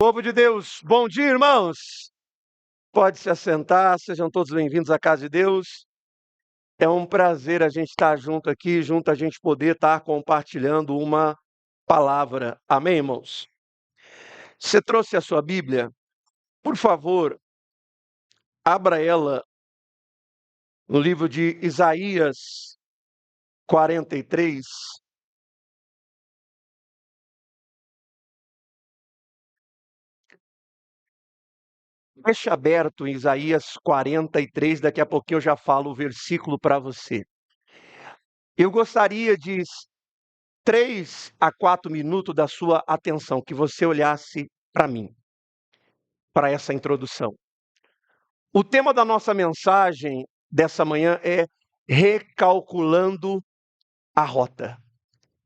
Povo de Deus, bom dia, irmãos. Pode se assentar, sejam todos bem-vindos à casa de Deus. É um prazer a gente estar junto aqui, junto a gente poder estar compartilhando uma palavra. Amém, irmãos? Você trouxe a sua Bíblia? Por favor, abra ela no livro de Isaías 43. Deixe aberto em Isaías 43, daqui a pouquinho eu já falo o versículo para você. Eu gostaria de 3 a 4 minutos da sua atenção, que você olhasse para mim, para essa introdução. O tema da nossa mensagem dessa manhã é recalculando a rota.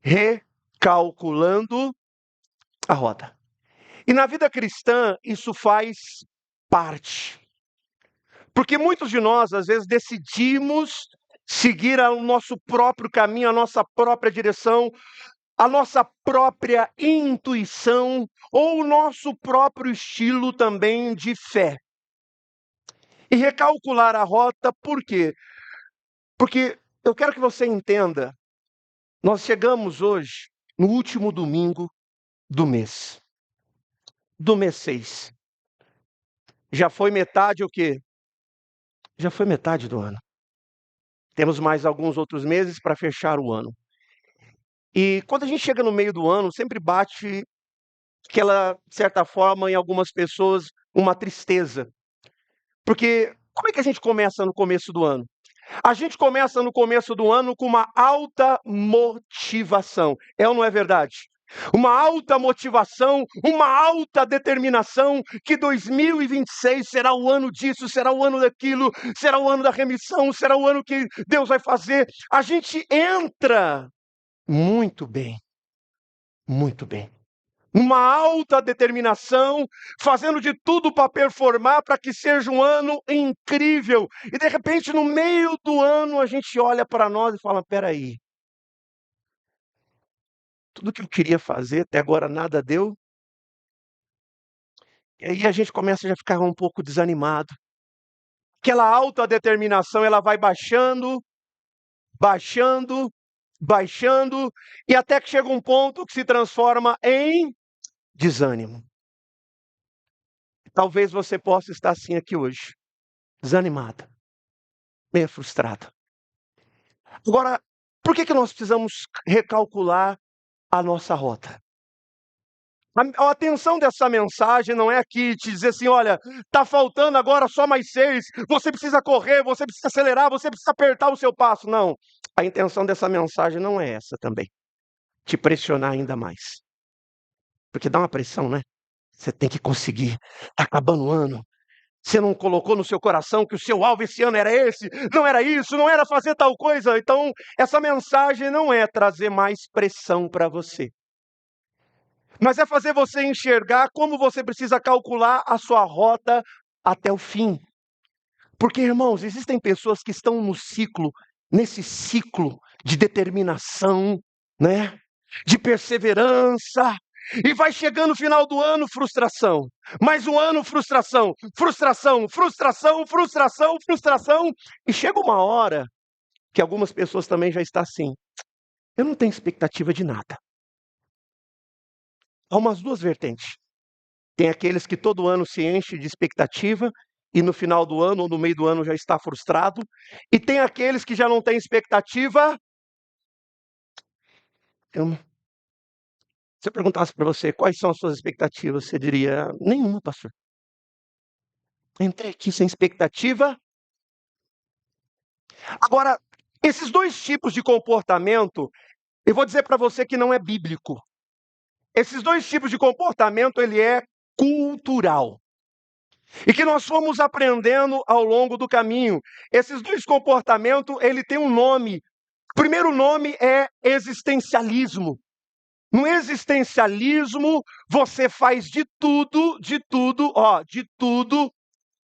Recalculando a rota. E na vida cristã, isso faz parte. Porque muitos de nós, às vezes, decidimos seguir o nosso próprio caminho, a nossa própria direção, a nossa própria intuição ou o nosso próprio estilo também de fé. E recalcular a rota, por quê? Porque eu quero que você entenda, nós chegamos hoje no último domingo do mês 6. Já foi metade o quê? Já foi metade do ano. Temos mais alguns outros meses para fechar o ano. E quando a gente chega no meio do ano, sempre bate aquela, de certa forma, em algumas pessoas, uma tristeza. Porque como é que a gente começa no começo do ano? A gente começa no começo do ano com uma alta motivação. É ou não é verdade? Uma alta motivação, uma alta determinação que 2026 será o ano disso, será o ano daquilo, será o ano da remissão, será o ano que Deus vai fazer. A gente entra muito bem, muito bem. Uma alta determinação, fazendo de tudo para performar, para que seja um ano incrível. E de repente, no meio do ano, a gente olha para nós e fala: peraí, tudo que eu queria fazer até agora nada deu. E aí a gente começa já a ficar um pouco desanimado. Aquela alta determinação, ela vai baixando, baixando, baixando, e até que chega um ponto que se transforma em desânimo. Talvez você possa estar assim aqui hoje, desanimada, meio frustrada. Agora, por que nós precisamos recalcular a nossa rota? A atenção dessa mensagem não é aqui te dizer assim: olha, está faltando agora só mais 6, você precisa correr, você precisa acelerar, você precisa apertar o seu passo. Não, a intenção dessa mensagem não é essa também. Te pressionar ainda mais. Porque dá uma pressão, né? Você tem que conseguir. Está acabando o ano. Você não colocou no seu coração que o seu alvo esse ano era esse, não era isso, não era fazer tal coisa. Então, essa mensagem não é trazer mais pressão para você, mas é fazer você enxergar como você precisa calcular a sua rota até o fim. Porque, irmãos, existem pessoas que estão nesse ciclo de determinação, né? De perseverança, e vai chegando o final do ano, frustração. Mais um ano, frustração. Frustração, frustração, frustração, frustração. E chega uma hora que algumas pessoas também já estão assim: eu não tenho expectativa de nada. Há umas duas vertentes. Tem aqueles que todo ano se enche de expectativa e no final do ano ou no meio do ano já está frustrado. E tem aqueles que já não têm expectativa. Se eu perguntasse para você quais são as suas expectativas, você diria: nenhuma, pastor. Entrei aqui sem expectativa. Agora, esses dois tipos de comportamento, eu vou dizer para você que não é bíblico. Esses dois tipos de comportamento, ele é cultural. E que nós fomos aprendendo ao longo do caminho. Esses dois comportamentos, ele tem um nome. O primeiro nome é existencialismo. No existencialismo, você faz de tudo,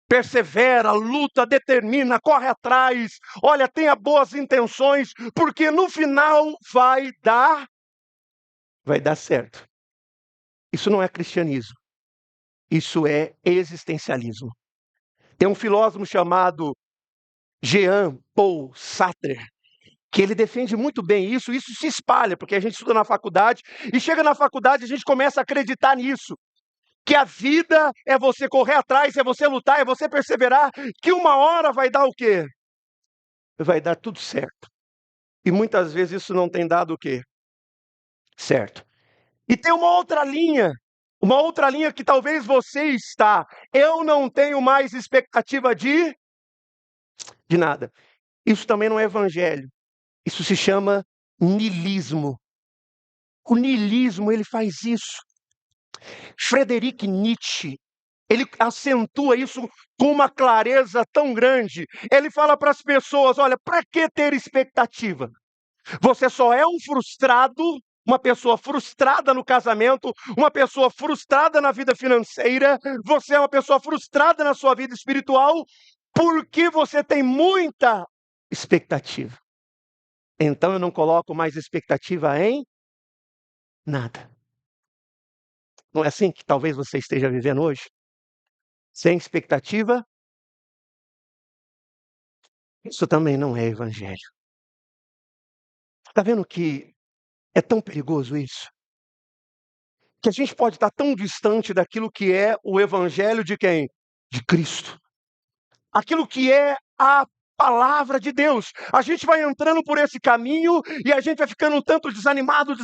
persevera, luta, determina, corre atrás, olha, tenha boas intenções, porque no final vai dar certo. Isso não é cristianismo. Isso é existencialismo. Tem um filósofo chamado Jean Paul Sartre, que ele defende muito bem isso, isso se espalha, porque a gente estuda na faculdade, e chega na faculdade e a gente começa a acreditar nisso, que a vida é você correr atrás, é você lutar, é você perseverar, que uma hora vai dar o quê? Vai dar tudo certo. E muitas vezes isso não tem dado o quê? Certo. E tem uma outra linha que talvez você está. Eu não tenho mais expectativa de nada. Isso também não é evangelho. Isso se chama niilismo. O niilismo, ele faz isso. Friedrich Nietzsche, ele acentua isso com uma clareza tão grande. Ele fala para as pessoas, olha, para que ter expectativa? Você só é um frustrado, uma pessoa frustrada no casamento, uma pessoa frustrada na vida financeira, você é uma pessoa frustrada na sua vida espiritual, porque você tem muita expectativa. Então eu não coloco mais expectativa em nada. Não é assim que talvez você esteja vivendo hoje? Sem expectativa? Isso também não é evangelho. Está vendo que é tão perigoso isso? Que a gente pode estar tão distante daquilo que é o evangelho de quem? De Cristo. Aquilo que é a palavra de Deus. A gente vai entrando por esse caminho e a gente vai ficando um tanto desanimado,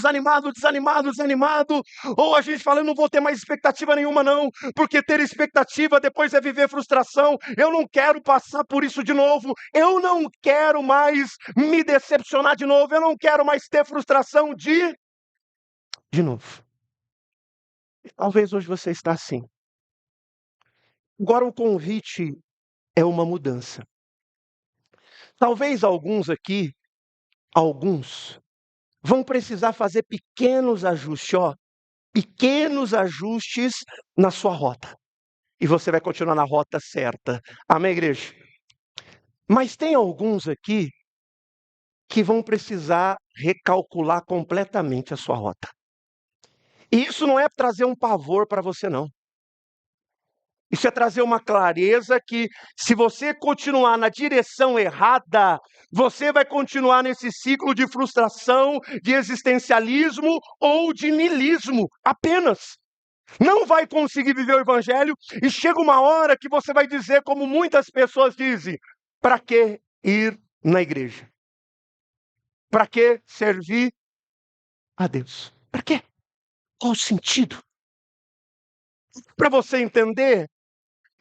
ou a gente fala, eu não vou ter mais expectativa nenhuma não, porque ter expectativa depois é viver frustração, eu não quero passar por isso de novo, eu não quero mais me decepcionar de novo, eu não quero mais ter frustração de novo. Talvez hoje você está assim. Agora o convite é uma mudança. Talvez alguns, vão precisar fazer pequenos ajustes na sua rota. E você vai continuar na rota certa. Amém, igreja? Mas tem alguns aqui que vão precisar recalcular completamente a sua rota. E isso não é trazer um pavor para você, não. Isso é trazer uma clareza que, se você continuar na direção errada, você vai continuar nesse ciclo de frustração, de existencialismo ou de niilismo, apenas. Não vai conseguir viver o evangelho e chega uma hora que você vai dizer, como muitas pessoas dizem, para que ir na igreja? Para que servir a Deus? Para quê? Qual o sentido? Para você entender.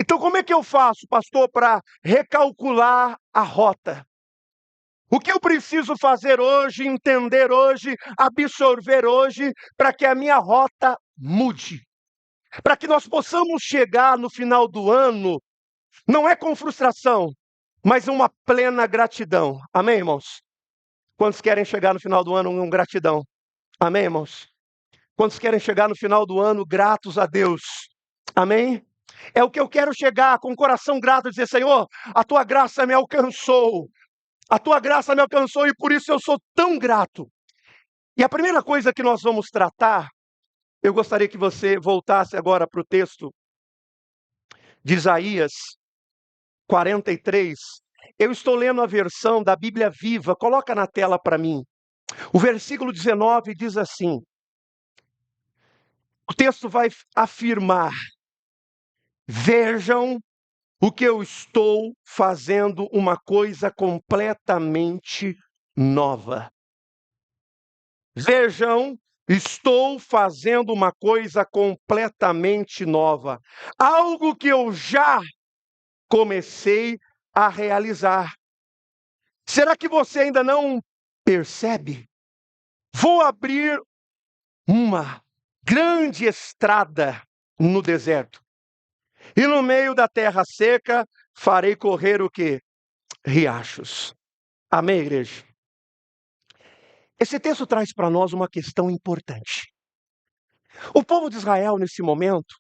Então, como é que eu faço, pastor, para recalcular a rota? O que eu preciso fazer hoje, entender hoje, absorver hoje, para que a minha rota mude? Para que nós possamos chegar no final do ano, não é com frustração, mas uma plena gratidão. Amém, irmãos? Quantos querem chegar no final do ano com gratidão? Amém, irmãos? Quantos querem chegar no final do ano gratos a Deus? Amém? É o que eu quero chegar com o coração grato e dizer, Senhor, a tua graça me alcançou. A tua graça me alcançou e por isso eu sou tão grato. E a primeira coisa que nós vamos tratar, eu gostaria que você voltasse agora para o texto de Isaías 43. Eu estou lendo a versão da Bíblia Viva, coloca na tela para mim. O versículo 19 diz assim, o texto vai afirmar, vejam o que eu estou fazendo uma coisa completamente nova. Vejam, estou fazendo uma coisa completamente nova. Algo que eu já comecei a realizar. Será que você ainda não percebe? Vou abrir uma grande estrada no deserto. E no meio da terra seca, farei correr o quê? Riachos. Amém, igreja? Esse texto traz para nós uma questão importante. O povo de Israel, nesse momento,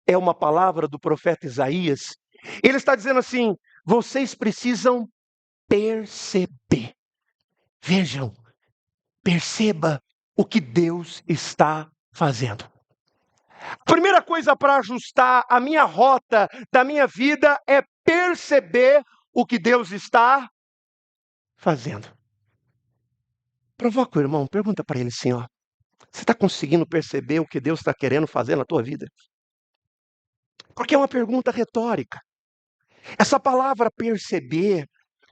é uma palavra do profeta Isaías. Ele está dizendo assim, vocês precisam perceber. Vejam, perceba o que Deus está fazendo. A primeira coisa para ajustar a minha rota da minha vida é perceber o que Deus está fazendo. Provoca o irmão, pergunta para ele assim, ó. Você está conseguindo perceber o que Deus está querendo fazer na tua vida? Porque é uma pergunta retórica. Essa palavra perceber,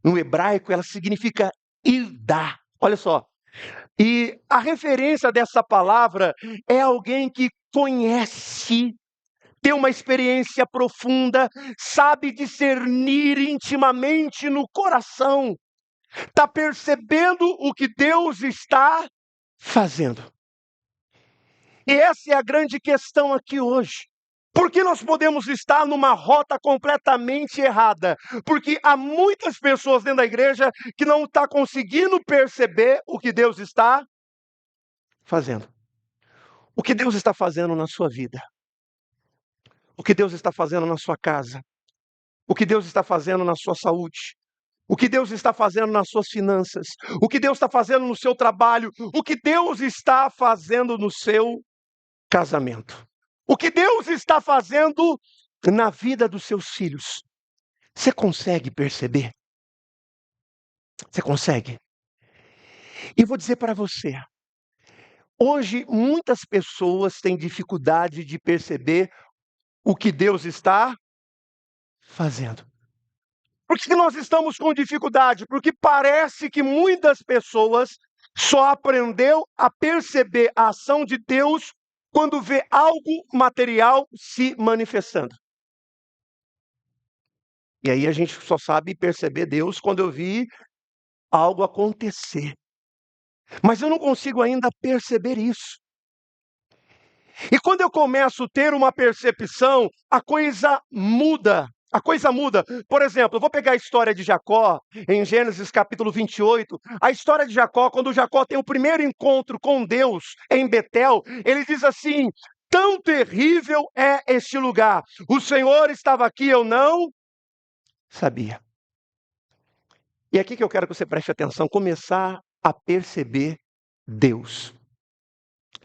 no hebraico, ela significa irdar. Olha só. E a referência dessa palavra é alguém que conhece, tem uma experiência profunda, sabe discernir intimamente no coração, está percebendo o que Deus está fazendo. E essa é a grande questão aqui hoje. Por que nós podemos estar numa rota completamente errada? Porque há muitas pessoas dentro da igreja que não estão conseguindo perceber o que Deus está fazendo. O que Deus está fazendo na sua vida. O que Deus está fazendo na sua casa. O que Deus está fazendo na sua saúde. O que Deus está fazendo nas suas finanças. O que Deus está fazendo no seu trabalho. O que Deus está fazendo no seu casamento. O que Deus está fazendo na vida dos seus filhos. Você consegue perceber? Você consegue? E vou dizer para você, hoje muitas pessoas têm dificuldade de perceber o que Deus está fazendo. Por que nós estamos com dificuldade? Porque parece que muitas pessoas só aprendeu a perceber a ação de Deus quando vê algo material se manifestando. E aí a gente só sabe perceber Deus quando eu vi algo acontecer. Mas eu não consigo ainda perceber isso. E quando eu começo a ter uma percepção, a coisa muda. A coisa muda. Por exemplo, eu vou pegar a história de Jacó, em Gênesis capítulo 28. A história de Jacó, quando Jacó tem o primeiro encontro com Deus em Betel, ele diz assim: tão terrível é este lugar. O Senhor estava aqui, eu não sabia. E é aqui que eu quero que você preste atenção, começar a perceber Deus.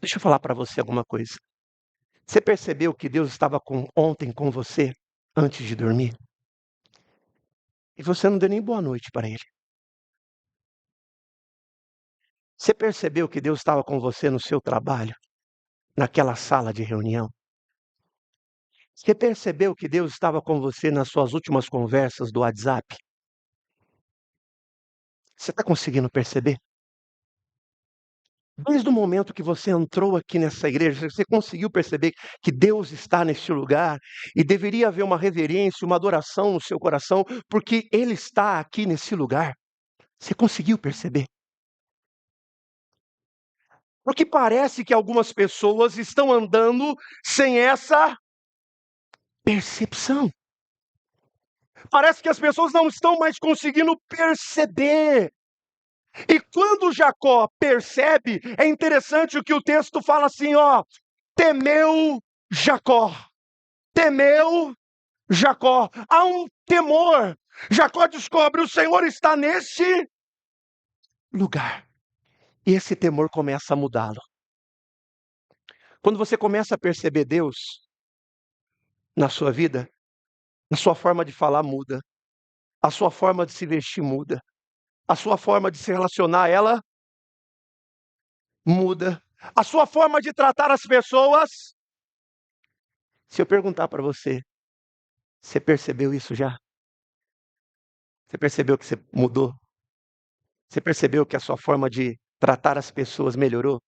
Deixa eu falar para você alguma coisa. Você percebeu que Deus estava ontem com você, antes de dormir? E você não deu nem boa noite para Ele. Você percebeu que Deus estava com você no seu trabalho, naquela sala de reunião? Você percebeu que Deus estava com você nas suas últimas conversas do WhatsApp? Você está conseguindo perceber? Desde o momento que você entrou aqui nessa igreja, você conseguiu perceber que Deus está neste lugar e deveria haver uma reverência, uma adoração no seu coração, porque Ele está aqui nesse lugar. Você conseguiu perceber? Porque parece que algumas pessoas estão andando sem essa percepção. Parece que as pessoas não estão mais conseguindo perceber. E quando Jacó percebe, é interessante o que o texto fala assim, ó, temeu Jacó. Temeu Jacó. Há um temor. Jacó descobre, o Senhor está nesse lugar. E esse temor começa a mudá-lo. Quando você começa a perceber Deus na sua vida, a sua forma de falar muda. A sua forma de se vestir muda. A sua forma de se relacionar, ela muda. A sua forma de tratar as pessoas. Se eu perguntar para você, você percebeu isso já? Você percebeu que você mudou? Você percebeu que a sua forma de tratar as pessoas melhorou?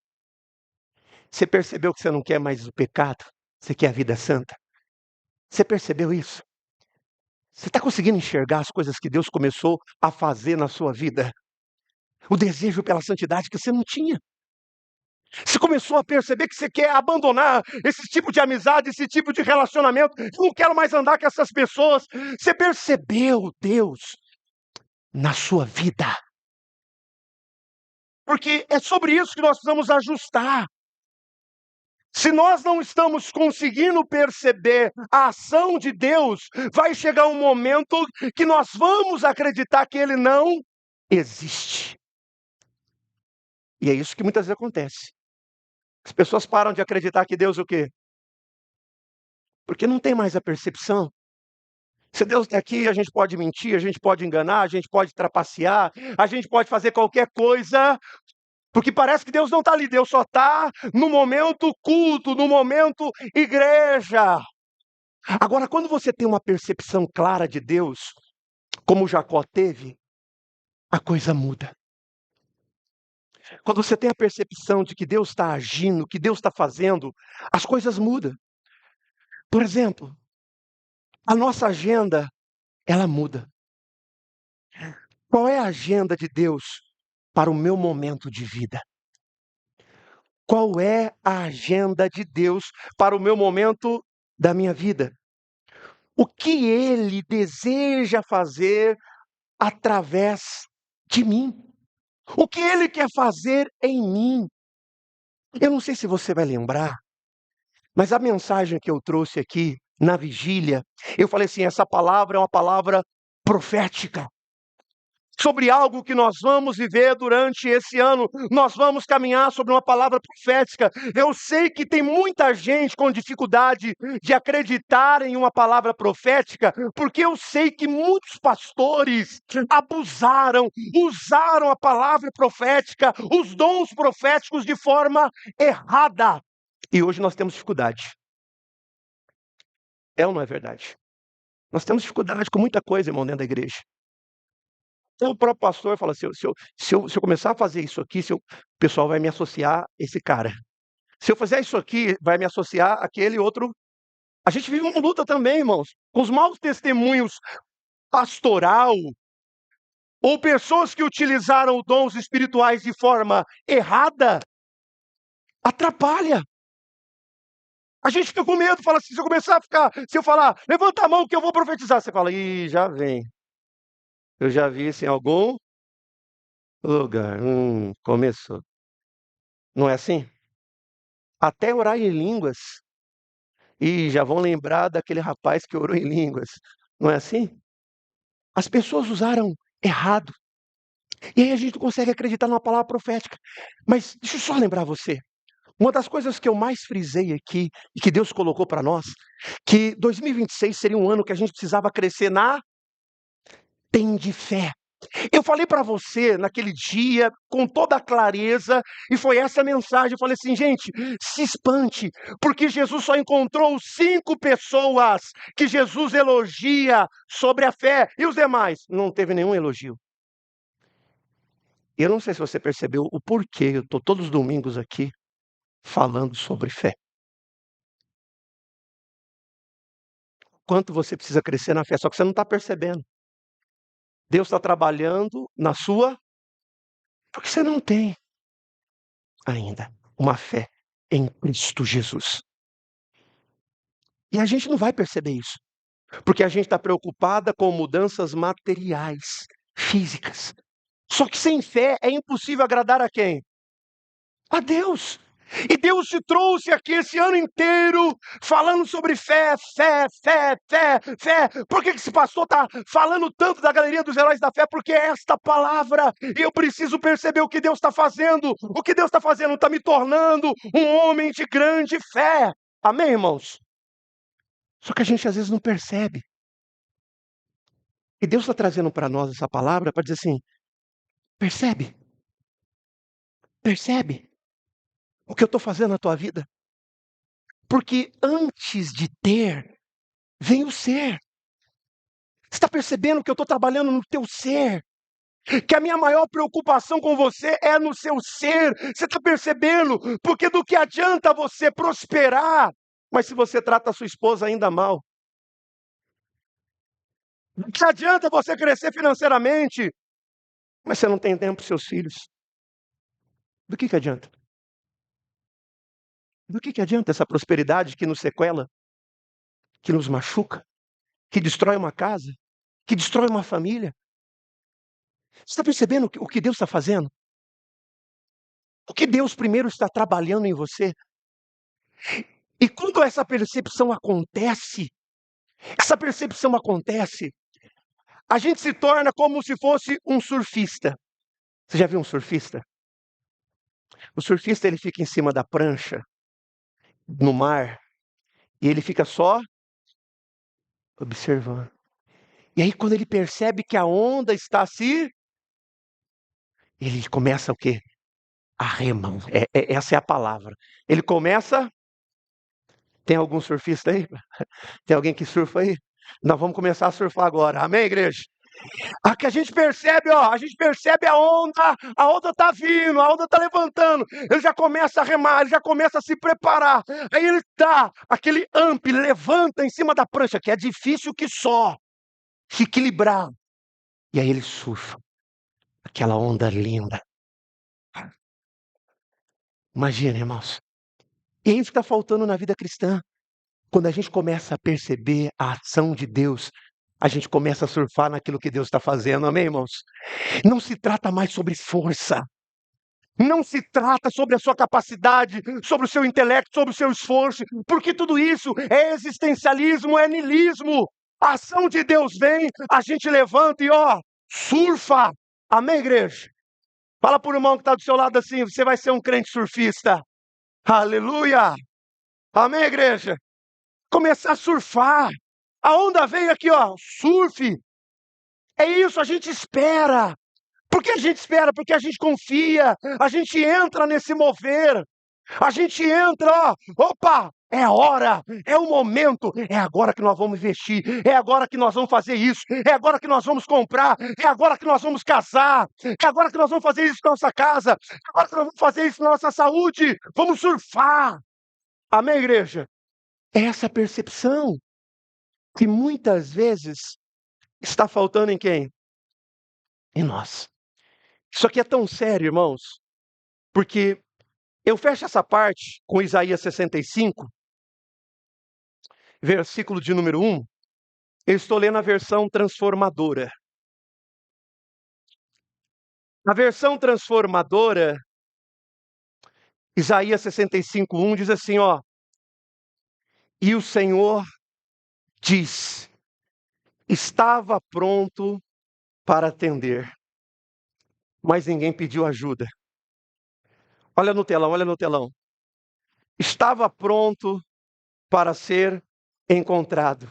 Você percebeu que você não quer mais o pecado? Você quer a vida santa? Você percebeu isso? Você está conseguindo enxergar as coisas que Deus começou a fazer na sua vida? O desejo pela santidade que você não tinha. Você começou a perceber que você quer abandonar esse tipo de amizade, esse tipo de relacionamento. Eu não quero mais andar com essas pessoas. Você percebeu Deus na sua vida. Porque é sobre isso que nós precisamos ajustar. Se nós não estamos conseguindo perceber a ação de Deus, vai chegar um momento que nós vamos acreditar que Ele não existe. E é isso que muitas vezes acontece. As pessoas param de acreditar que Deus o quê? porque não tem mais a percepção. Se Deus está aqui, a gente pode mentir, a gente pode enganar, a gente pode trapacear, a gente pode fazer qualquer coisa, porque parece que Deus não está ali, Deus só está no momento culto, no momento igreja. Agora, quando você tem uma percepção clara de Deus, como Jacó teve, a coisa muda. Quando você tem a percepção de que Deus está agindo, que Deus está fazendo, as coisas mudam. Por exemplo, a nossa agenda, ela muda. Qual é a agenda de Deus para o meu momento de vida? Qual é a agenda de Deus para o meu momento da minha vida? O que Ele deseja fazer através de mim? O que Ele quer fazer em mim? Eu não sei se você vai lembrar, mas a mensagem que eu trouxe aqui na vigília, eu falei assim: essa palavra é uma palavra profética. Sobre algo que nós vamos viver durante esse ano, nós vamos caminhar sobre uma palavra profética. Eu sei que tem muita gente com dificuldade de acreditar em uma palavra profética, porque eu sei que muitos pastores abusaram, usaram a palavra profética, os dons proféticos de forma errada. E hoje nós temos dificuldade. É ou não é verdade? Nós temos dificuldade com muita coisa, irmão, dentro da igreja. Então o próprio pastor fala assim: se eu começar a fazer isso aqui, o pessoal vai me associar a esse cara. Se eu fizer isso aqui, vai me associar àquele outro. A gente vive uma luta também, irmãos, com os maus testemunhos pastoral, ou pessoas que utilizaram dons espirituais de forma errada, atrapalha. A gente fica com medo, fala assim: se eu falar, levanta a mão que eu vou profetizar, você fala: ih, já vem. Eu já vi isso em algum lugar. Começou. Não é assim? Até orar em línguas. E já vão lembrar daquele rapaz que orou em línguas. Não é assim? As pessoas usaram errado. E aí a gente não consegue acreditar numa palavra profética. Mas deixa eu só lembrar você. Uma das coisas que eu mais frisei aqui, e que Deus colocou para nós, que 2026 seria um ano que a gente precisava crescer na tem de fé. Eu falei para você naquele dia, com toda a clareza, e foi essa a mensagem. Eu falei assim: gente, se espante, porque Jesus só encontrou 5 pessoas que Jesus elogia sobre a fé, e os demais? Não teve nenhum elogio. Eu não sei se você percebeu o porquê eu estou todos os domingos aqui falando sobre fé. Quanto você precisa crescer na fé, só que você não está percebendo. Deus está trabalhando na sua, porque você não tem ainda uma fé em Cristo Jesus. E a gente não vai perceber isso, porque a gente está preocupada com mudanças materiais, físicas. Só que sem fé é impossível agradar a quem? A Deus. E Deus te trouxe aqui esse ano inteiro falando sobre fé, fé, fé, fé, fé. Por que esse pastor está falando tanto da galeria dos heróis da fé? Porque é esta palavra, eu preciso perceber o que Deus está fazendo. O que Deus está fazendo está me tornando um homem de grande fé. Amém, irmãos? Só que a gente às vezes não percebe. E Deus está trazendo para nós essa palavra para dizer assim: percebe? Percebe o que eu estou fazendo na tua vida? Porque antes de ter, vem o ser. Você está percebendo que eu estou trabalhando no teu ser? Que a minha maior preocupação com você é no seu ser. Você está percebendo? Porque do que adianta você prosperar, mas se você trata a sua esposa ainda mal? Do que adianta você crescer financeiramente, mas você não tem tempo para seus filhos? Do que adianta? Do que adianta essa prosperidade que nos sequela, que nos machuca, que destrói uma casa, que destrói uma família? Você está percebendo o que Deus está fazendo? O que Deus primeiro está trabalhando em você? E quando essa percepção acontece, a gente se torna como se fosse um surfista. Você já viu um surfista? O surfista ele fica em cima da prancha, no mar, e ele fica só observando. E aí, quando ele percebe que a onda está ele começa o quê? A remar. Essa é a palavra. Ele começa. Tem algum surfista aí? Tem alguém que surfa aí? Nós vamos começar a surfar agora. Amém, igreja? A que a gente percebe, ó, a gente percebe a onda tá vindo, a onda tá levantando. Ele já começa a remar, ele já começa a se preparar. Aí ele tá, aquele ele levanta em cima da prancha, que é difícil que só se equilibrar. E aí ele surfa, aquela onda linda. Imagina, irmãos. E é isso que está faltando na vida cristã. Quando a gente começa a perceber a ação de Deus, a gente começa a surfar naquilo que Deus está fazendo, amém, irmãos? Não se trata mais sobre força. Não se trata sobre a sua capacidade, sobre o seu intelecto, sobre o seu esforço, porque tudo isso é existencialismo, é niilismo. A ação de Deus vem, a gente levanta e ó, surfa. Amém, igreja? Fala para o irmão que está do seu lado assim, você vai ser um crente surfista. Aleluia! Amém, igreja? Começar a surfar. A onda veio aqui, ó, surfe. É isso, a gente espera. Por que a gente espera? Porque a gente confia, a gente entra nesse mover, a gente entra, ó, opa, é a hora, é o momento, é agora que nós vamos investir, é agora que nós vamos fazer isso, é agora que nós vamos comprar, é agora que nós vamos casar, é agora que nós vamos fazer isso na nossa casa, é agora que nós vamos fazer isso na nossa saúde, vamos surfar. Amém, igreja? É essa percepção que muitas vezes está faltando em quem? Em nós. Isso aqui é tão sério, irmãos, porque eu fecho essa parte com Isaías 65, versículo de número 1. Eu estou lendo a versão transformadora. A versão transformadora, Isaías 65, 1 diz assim, ó. E o Senhor diz, estava pronto para atender, mas ninguém pediu ajuda. Olha no telão, olha no telão. Estava pronto para ser encontrado,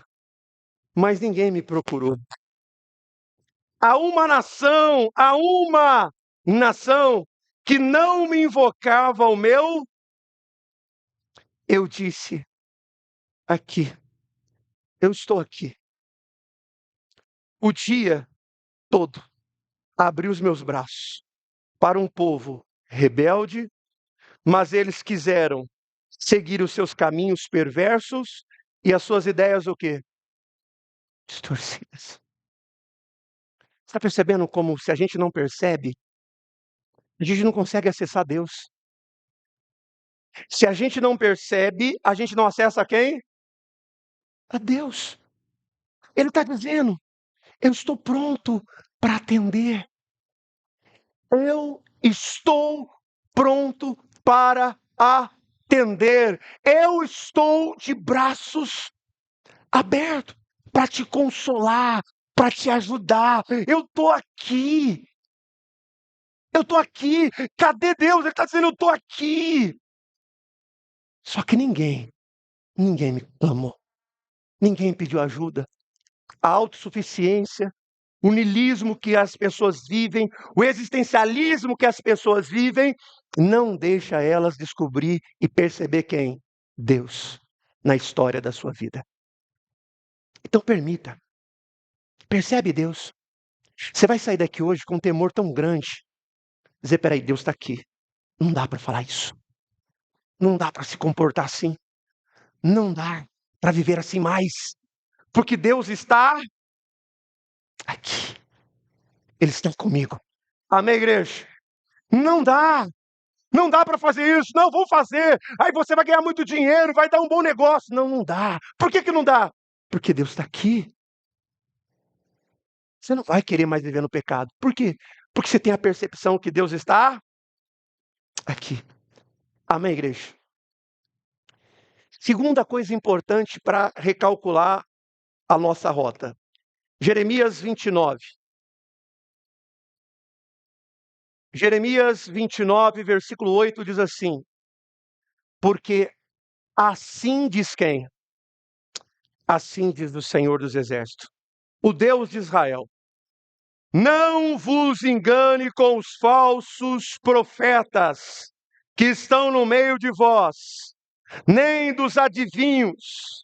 mas ninguém me procurou. Há uma nação que não me invocava o meu, eu disse, aqui, eu estou aqui. O dia todo abri os meus braços para um povo rebelde, mas eles quiseram seguir os seus caminhos perversos e as suas ideias o quê? Distorcidas. Está percebendo como se a gente não percebe, a gente não consegue acessar Deus. Se a gente não percebe, a gente não acessa quem? A Deus. Ele está dizendo, eu estou pronto para atender. Eu estou pronto para atender. Eu estou de braços abertos para te consolar, para te ajudar. Eu estou aqui. Eu estou aqui. Cadê Deus? Ele está dizendo, eu estou aqui. Só que ninguém me clamou. Ninguém pediu ajuda. A autossuficiência, o niilismo que as pessoas vivem, o existencialismo que as pessoas vivem, não deixa elas descobrir e perceber quem? Deus, na história da sua vida. Então permita, percebe Deus. Você vai sair daqui hoje com um temor tão grande, dizer, peraí, Deus está aqui. Não dá para falar isso. Não dá para se comportar assim. Não dá para viver assim mais. Porque Deus está aqui. Ele está comigo. Amém, igreja? Não dá. Não dá para fazer isso. Não, vou fazer. Aí você vai ganhar muito dinheiro, vai dar um bom negócio. Não, não dá. Por que não dá? Porque Deus está aqui. Você não vai querer mais viver no pecado. Por quê? Porque você tem a percepção que Deus está aqui. Amém, igreja? Segunda coisa importante para recalcular a nossa rota. Jeremias 29. Jeremias 29, versículo 8 diz assim: porque assim diz quem? Assim diz o Senhor dos Exércitos, o Deus de Israel: não vos engane com os falsos profetas que estão no meio de vós, nem dos adivinhos,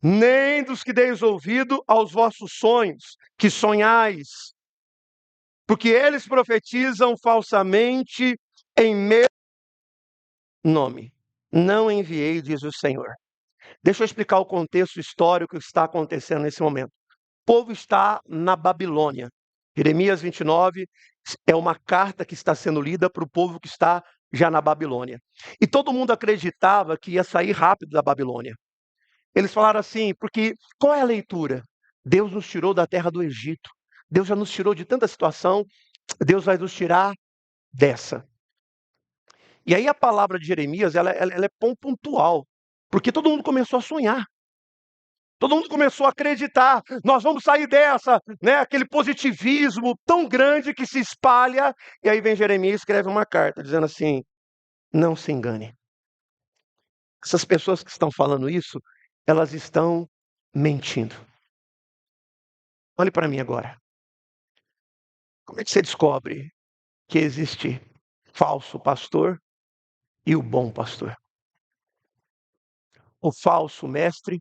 nem dos que deis ouvido aos vossos sonhos, que sonhais, porque eles profetizam falsamente em meu nome. Não enviei, diz o Senhor. Deixa eu explicar o contexto histórico que está acontecendo nesse momento. O povo está na Babilônia. Jeremias 29 é uma carta que está sendo lida para o povo que está já na Babilônia. E todo mundo acreditava que ia sair rápido da Babilônia. Eles falaram assim, porque qual é a leitura? Deus nos tirou da terra do Egito. Deus já nos tirou de tanta situação, Deus vai nos tirar dessa. E aí a palavra de Jeremias, ela é pontual, porque todo mundo começou a sonhar. Todo mundo começou a acreditar, nós vamos sair dessa, né? Aquele positivismo tão grande que se espalha. E aí vem Jeremias e escreve uma carta dizendo assim: não se engane. Essas pessoas que estão falando isso, elas estão mentindo. Olhe para mim agora. Como é que você descobre que existe falso pastor e o bom pastor? O falso mestre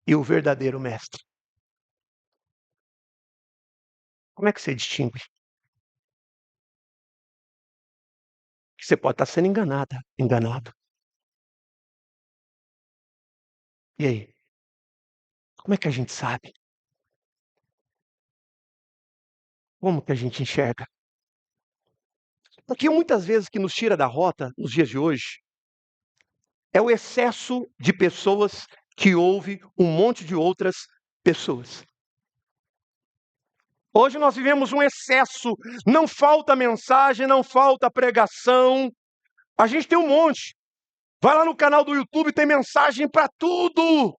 e o verdadeiro mestre. Como é que você distingue? Que você pode estar sendo enganado. E aí? Como é que a gente sabe? Como que a gente enxerga? Porque muitas vezes que nos tira da rota, nos dias de hoje, é o excesso de pessoas que ouve um monte de outras pessoas. Hoje nós vivemos um excesso, não falta mensagem, não falta pregação. A gente tem um monte. Vai lá no canal do YouTube, tem mensagem para tudo.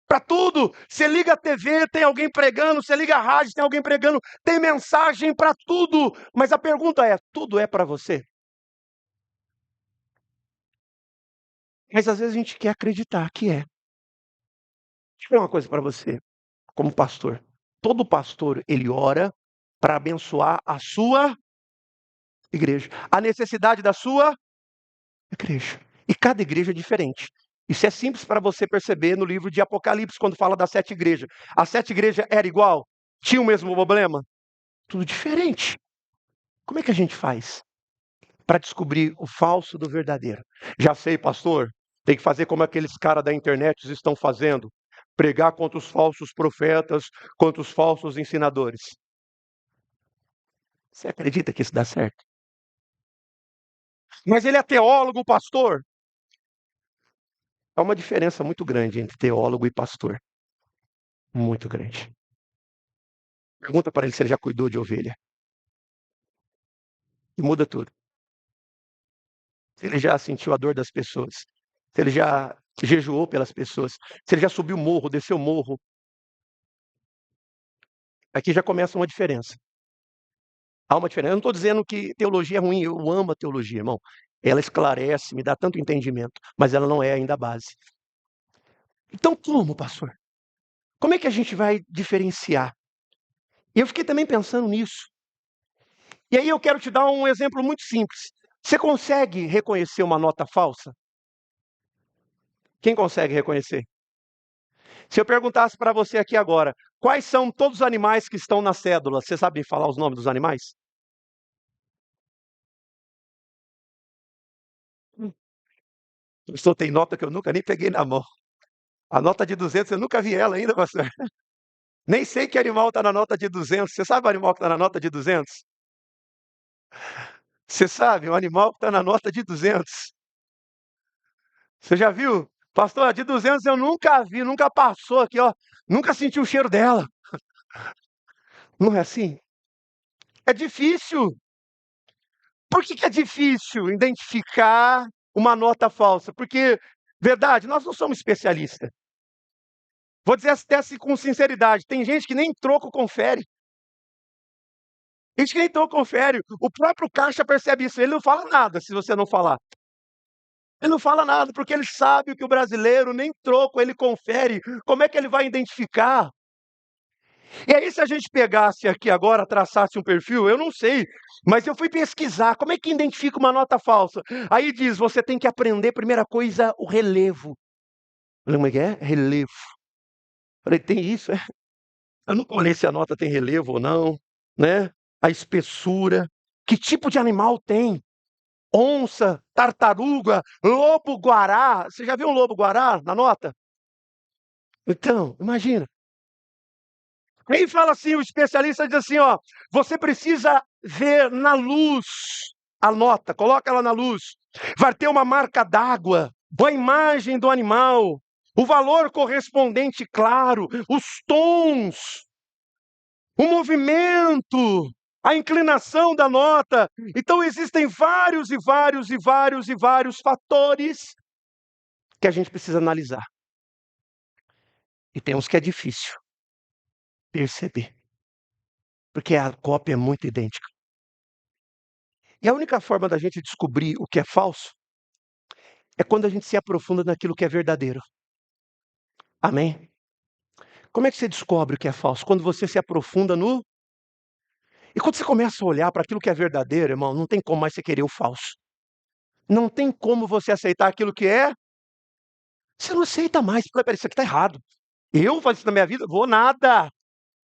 Para tudo. Você liga a TV, tem alguém pregando. Você liga a rádio, tem alguém pregando. Tem mensagem para tudo. Mas a pergunta é: tudo é para você? Mas às vezes a gente quer acreditar que é. Deixa eu falar uma coisa para você, como pastor. Todo pastor, ele ora para abençoar a sua igreja. A necessidade da sua igreja. E cada igreja é diferente. Isso é simples para você perceber no livro de Apocalipse, quando fala das 7 igrejas. As 7 igrejas eram igual? Tinha o mesmo problema? Tudo diferente. Como é que a gente faz para descobrir o falso do verdadeiro? Já sei, pastor, tem que fazer como aqueles caras da internet estão fazendo. Pregar contra os falsos profetas, contra os falsos ensinadores. Você acredita que isso dá certo? Mas ele é teólogo, pastor. Há uma diferença muito grande entre teólogo e pastor. Muito grande. Pergunta para ele se ele já cuidou de ovelha. E muda tudo. Se ele já sentiu a dor das pessoas. Se ele já jejuou pelas pessoas. Se ele já subiu o morro, desceu o morro. Aqui já começa uma diferença. Há uma diferença. Eu não estou dizendo que teologia é ruim. Eu amo a teologia, irmão. Ela esclarece, me dá tanto entendimento. Mas ela não é ainda a base. Então como, pastor? Como é que a gente vai diferenciar? E eu fiquei também pensando nisso. E aí eu quero te dar um exemplo muito simples. Você consegue reconhecer uma nota falsa? Quem consegue reconhecer? Se eu perguntasse para você aqui agora, quais são todos os animais que estão na cédula? Você sabe falar os nomes dos animais? Só tem nota que eu nunca nem peguei na mão. A nota de 200 eu nunca vi ela ainda, pastor. Nem sei que animal está na nota de 200. Você sabe o animal que está na nota de 200? Você sabe, o animal que está na nota de 200. Você já viu? Pastor, a de 200 eu nunca vi, nunca passou aqui, ó. Nunca senti o cheiro dela. Não é assim? É difícil. Por que é difícil identificar uma nota falsa? Porque, verdade, nós não somos especialistas. Vou dizer até assim com sinceridade, tem gente que nem troco confere. Tem gente que nem troco confere. O próprio caixa percebe isso, ele não fala nada se você não falar. Ele não fala nada, porque ele sabe que o brasileiro nem troco ele confere. Como é que ele vai identificar? E aí, se a gente pegasse aqui agora, traçasse um perfil, eu não sei, mas eu fui pesquisar, como é que identifica uma nota falsa? Aí diz, você tem que aprender, primeira coisa, o relevo. Falei, como é que é? Relevo. Falei, tem isso, é? Eu não conheço se a nota tem relevo ou não, né? A espessura. Que tipo de animal tem? Onça, tartaruga, lobo-guará. Você já viu um lobo-guará na nota? Então, imagina. Aí fala assim, o especialista diz assim, ó, você precisa ver na luz a nota, coloca ela na luz. Vai ter uma marca d'água, a imagem do animal, o valor correspondente claro, os tons, o movimento, a inclinação da nota. Então existem vários e vários e vários e vários fatores que a gente precisa analisar. E tem uns que é difícil perceber, porque a cópia é muito idêntica. E a única forma da gente descobrir o que é falso é quando a gente se aprofunda naquilo que é verdadeiro. Amém? Como é que você descobre o que é falso? Quando você se aprofunda no. E quando você começa a olhar para aquilo que é verdadeiro, irmão, não tem como mais você querer o falso. Não tem como você aceitar aquilo que é. Você não aceita mais. Fala, peraí, isso aqui está errado. Eu faço isso na minha vida? Vou nada.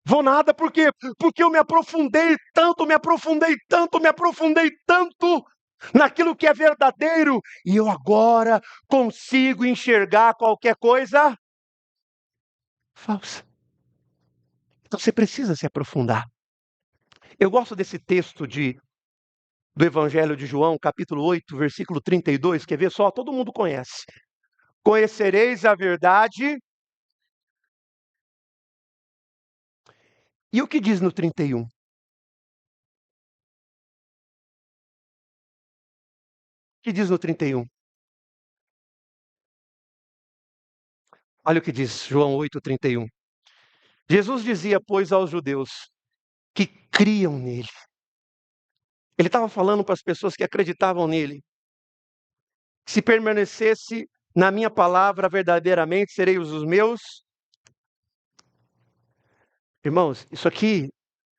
Vou nada, por quê? Porque eu me aprofundei tanto, me aprofundei tanto, me aprofundei tanto naquilo que é verdadeiro, e eu agora consigo enxergar qualquer coisa falsa. Então você precisa se aprofundar. Eu gosto desse texto do Evangelho de João, capítulo 8, versículo 32, quer ver só? Todo mundo conhece. Conhecereis a verdade. E o que diz no 31? O que diz no 31? Olha o que diz João 8, 31. Jesus dizia, pois, aos judeus que criam nele. Ele estava falando para as pessoas que acreditavam nele. Se permanecesse na minha palavra verdadeiramente, sereis os meus. Irmãos, isso aqui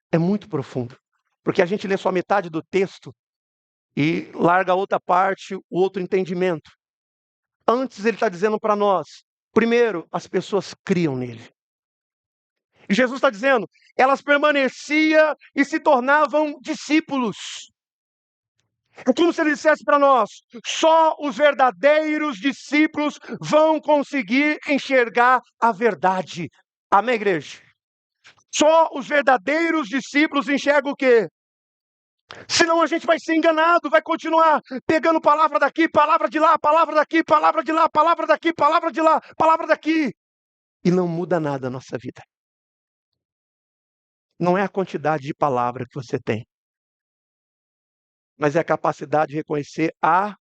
é muito profundo. Porque a gente lê só metade do texto e larga a outra parte, o outro entendimento. Antes ele está dizendo para nós, primeiro, as pessoas criam nele. E Jesus está dizendo, elas permaneciam e se tornavam discípulos. É como se ele dissesse para nós, só os verdadeiros discípulos vão conseguir enxergar a verdade. Amém, igreja? Só os verdadeiros discípulos enxergam o quê? Senão a gente vai ser enganado, vai continuar pegando palavra daqui, palavra de lá, palavra daqui, palavra de lá, palavra daqui, palavra de lá, palavra daqui. E não muda nada a nossa vida. Não é a quantidade de palavra que você tem, mas é a capacidade de reconhecer a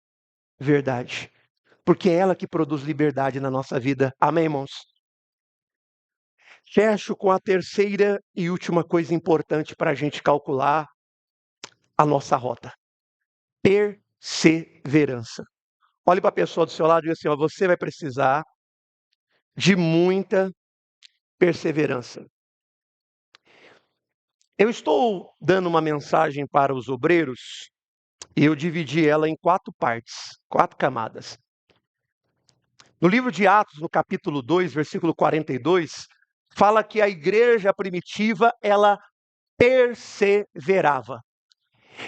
verdade. Porque é ela que produz liberdade na nossa vida. Amém, irmãos? Fecho com a terceira e última coisa importante para a gente calcular a nossa rota. Perseverança. Olhe para a pessoa do seu lado e diga assim, ó, você vai precisar de muita perseverança. Eu estou dando uma mensagem para os obreiros e eu dividi ela em 4 partes, 4 camadas. No livro de Atos, no capítulo 2, versículo 42, fala que a igreja primitiva, ela perseverava.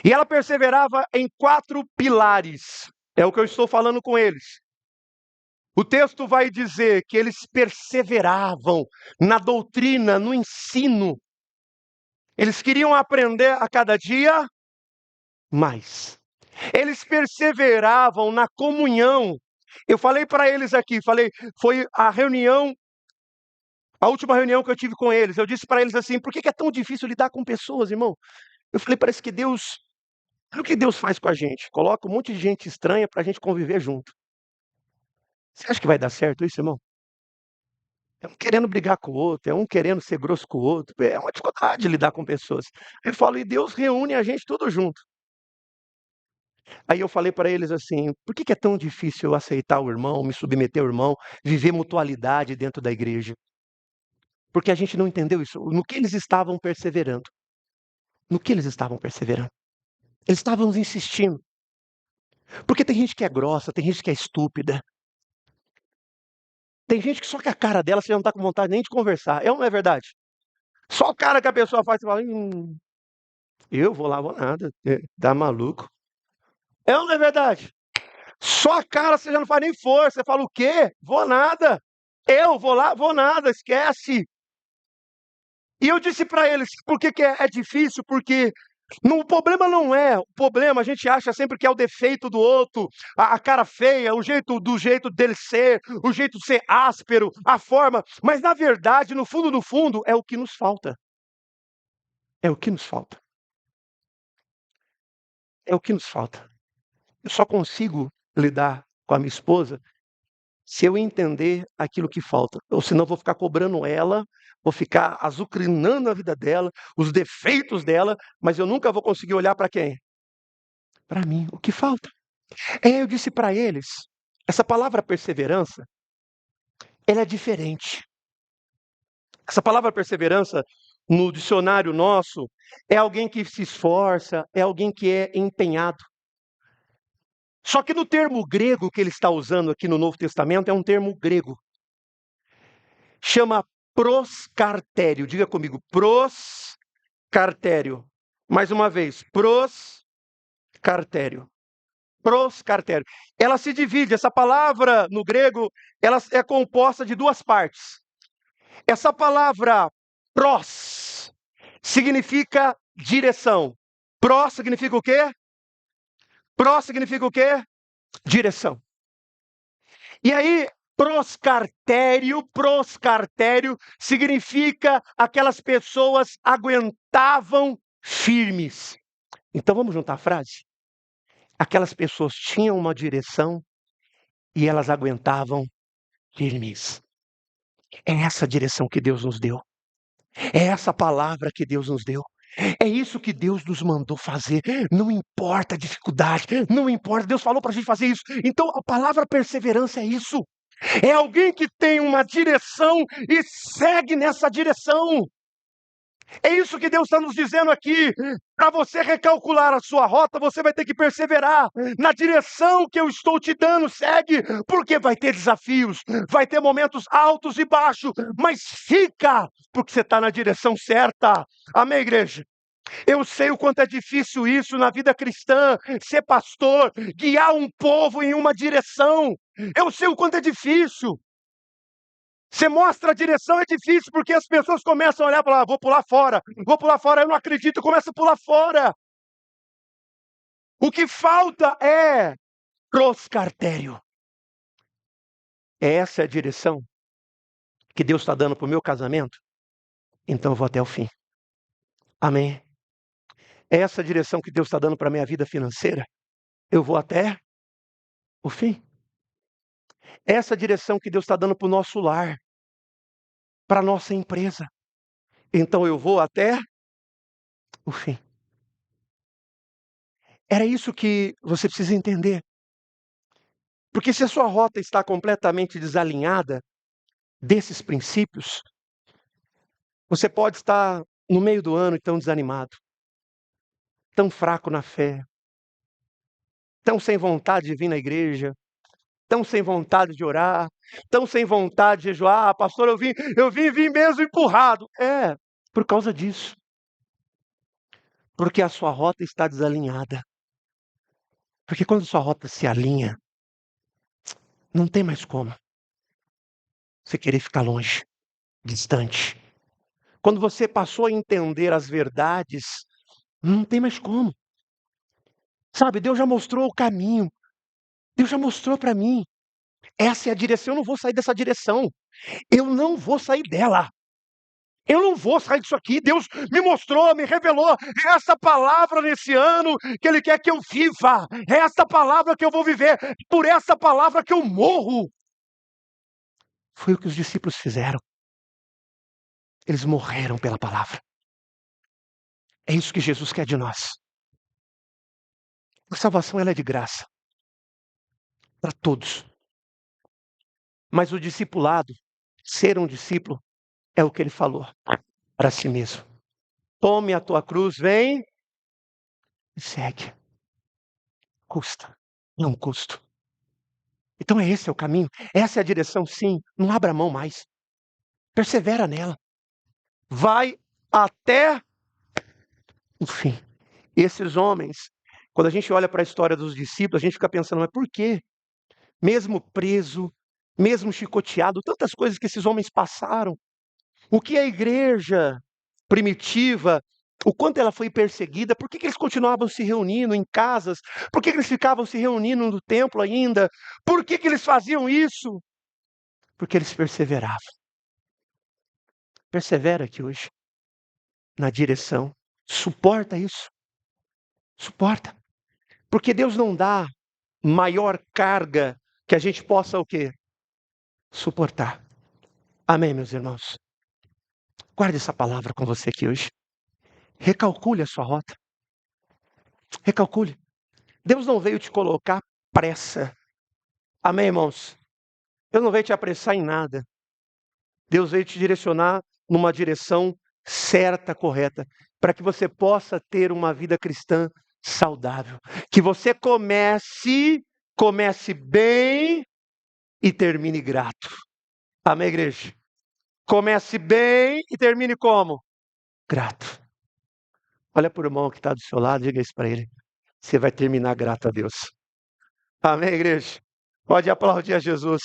E ela perseverava em 4 pilares. É o que eu estou falando com eles. O texto vai dizer que eles perseveravam na doutrina, no ensino. Eles queriam aprender a cada dia mais. Eles perseveravam na comunhão. Eu falei para eles aqui, foi a última reunião que eu tive com eles. Eu disse para eles assim, por que é tão difícil lidar com pessoas, irmão? Eu falei, parece que Deus, olha o que Deus faz com a gente. Coloca um monte de gente estranha para a gente conviver junto. Você acha que vai dar certo isso, irmão? É um querendo brigar com o outro, é um querendo ser grosso com o outro. É uma dificuldade lidar com pessoas. Eu falo, e Deus reúne a gente tudo junto. Aí eu falei para eles assim: por que é tão difícil eu aceitar o irmão, me submeter ao irmão, viver mutualidade dentro da igreja? Porque a gente não entendeu isso. No que eles estavam perseverando? No que eles estavam perseverando? Eles estavam insistindo. Porque tem gente que é grossa, tem gente que é estúpida. Tem gente que só que a cara dela você não está com vontade nem de conversar. É ou não é verdade? Só o cara que a pessoa faz, você fala: eu vou lá, vou nada. Tá maluco? É ou não é verdade? Só a cara você já não faz nem força. Você fala: o quê? Vou nada. Eu vou lá, vou nada, esquece. E eu disse para eles: por que é difícil? Porque o problema não é o problema, a gente acha sempre que é o defeito do outro, a cara feia, do jeito dele ser, o jeito de ser áspero, a forma, mas na verdade, no fundo, é o que nos falta. É o que nos falta. É o que nos falta. Eu só consigo lidar com a minha esposa se eu entender aquilo que falta. Ou senão eu vou ficar cobrando ela, vou ficar azucrinando a vida dela, os defeitos dela, mas eu nunca vou conseguir olhar para quem? Para mim, o que falta. Eu disse para eles, essa palavra perseverança, ela é diferente. Essa palavra perseverança, no dicionário nosso, é alguém que se esforça, é alguém que é empenhado. Só que no termo grego que ele está usando aqui no Novo Testamento, é um termo grego. Chama proscartério. Diga comigo, proscartério. Mais uma vez, proscartério. Proscartério. Ela se divide, essa palavra no grego, ela é composta de duas partes. Essa palavra pros significa direção. Pró significa o quê? Pró significa o quê? Direção. E aí, proscartério significa aquelas pessoas aguentavam firmes. Então vamos juntar a frase? Aquelas pessoas tinham uma direção e elas aguentavam firmes. É essa direção que Deus nos deu. É essa palavra que Deus nos deu. É isso que Deus nos mandou fazer. Não importa a dificuldade, não importa. Deus falou para a gente fazer isso. Então a palavra perseverança é isso. É alguém que tem uma direção e segue nessa direção. É isso que Deus está nos dizendo aqui. Para você recalcular a sua rota, você vai ter que perseverar na direção que eu estou te dando. Segue, porque vai ter desafios, vai ter momentos altos e baixos, mas fica, porque você está na direção certa. Amém, igreja? Eu sei o quanto é difícil isso na vida cristã, ser pastor, guiar um povo em uma direção. Eu sei o quanto é difícil. Você mostra a direção, é difícil, porque as pessoas começam a olhar e falar: vou pular fora, eu não acredito, começa a pular fora. O que falta é proscartério. Essa é a direção que Deus está dando para o meu casamento, então eu vou até o fim. Amém? Essa é a direção que Deus está dando para a minha vida financeira, eu vou até o fim. Essa é a direção que Deus está dando para o nosso lar, para a nossa empresa, então eu vou até o fim. Era isso que você precisa entender. Porque se a sua rota está completamente desalinhada desses princípios, você pode estar no meio do ano tão desanimado, tão fraco na fé, tão sem vontade de vir na igreja, tão sem vontade de orar, tão sem vontade de jejuar. Pastor, vim mesmo empurrado. É, por causa disso. Porque a sua rota está desalinhada. Porque quando a sua rota se alinha, não tem mais como você querer ficar longe, distante. Quando você passou a entender as verdades, não tem mais como. Sabe, Deus já mostrou o caminho. Deus já mostrou para mim. Essa é a direção, eu não vou sair dessa direção. Eu não vou sair dela. Eu não vou sair disso aqui. Deus me mostrou, me revelou. É essa palavra nesse ano que Ele quer que eu viva. É essa palavra que eu vou viver. Por essa palavra que eu morro. Foi o que os discípulos fizeram. Eles morreram pela palavra. É isso que Jesus quer de nós. A salvação ela é de graça para todos. Mas o discipulado, ser um discípulo, é o que ele falou para si mesmo. Tome a tua cruz, vem e segue. Custa. É um custo. Então esse é o caminho. Essa é a direção, sim. Não abra mão mais. Persevera nela. Vai até o fim. Esses homens, quando a gente olha para a história dos discípulos, a gente fica pensando, mas por quê? Mesmo preso, mesmo chicoteado, tantas coisas que esses homens passaram. O que a igreja primitiva, o quanto ela foi perseguida, por que eles continuavam se reunindo em casas? Por que eles ficavam se reunindo no templo ainda? Por que eles faziam isso? Porque eles perseveravam. Persevera aqui hoje, na direção. Suporta isso. Suporta. Porque Deus não dá maior carga que a gente possa o quê? Suportar. Amém, meus irmãos? Guarde essa palavra com você aqui hoje. Recalcule a sua rota. Recalcule. Deus não veio te colocar pressa. Amém, irmãos? Deus não veio te apressar em nada. Deus veio te direcionar numa direção certa, correta, para que você possa ter uma vida cristã saudável. Que você comece bem e termine grato. Amém, igreja? Comece bem e termine como? Grato. Olha para o irmão que está do seu lado, diga isso para ele. Você vai terminar grato a Deus. Amém, igreja? Pode aplaudir a Jesus.